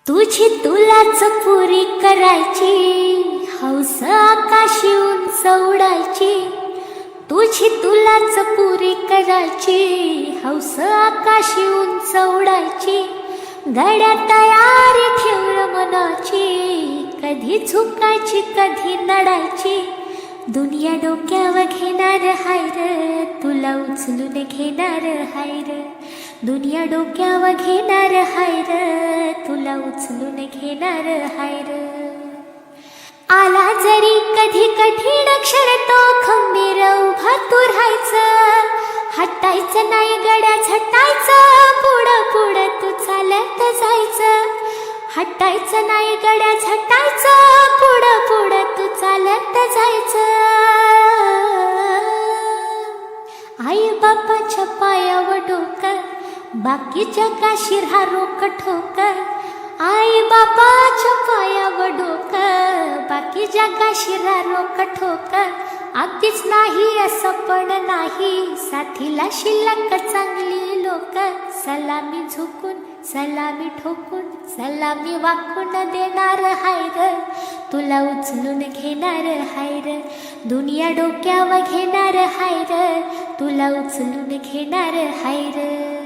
तुझी तुलाच पुरी करायची, हौस आकाशी उंच उडायची. तुझी तुलाच पुरी करायची, हौस आकाशी उंच उडायची. गड्या तयारी ठेव र मनाची, कधी झुकायची कधी नडायची. दुनिया डोक्यावर घेणार हाय र, तुला उचलून घेणार हाय र. दुनिया डोक्यावर घेणार हाय र, तुला उचलून घेणार हाय र. आला जरी कधी कठीण क्षण तो खंबीर उभा तू राहायचं. हटायचं नाही गड्या झटायचं, पुढं पुढं तू चालत जायचं. हटायचं नाही गड्या झटायचं, पुढं पुढं तू चालत जायचं. आई बापाच्या पायावर डोकं, बाकीच्या काशी रोक ठोक. आई बापाच्या पायावर डोकं, बाकी जगाशी रोक ठोक. अगदीच नाही असं पण नाही, साथीला शिल्लक चांगली लोक. सलामी झुकून सलामी ठोकून, सलामी वाकून देणार हाय र, तुला उचलून घेणार हाय र. दुनिया डोक्यावर घेणार हाय र, तुला उचलून घेणार हाय र.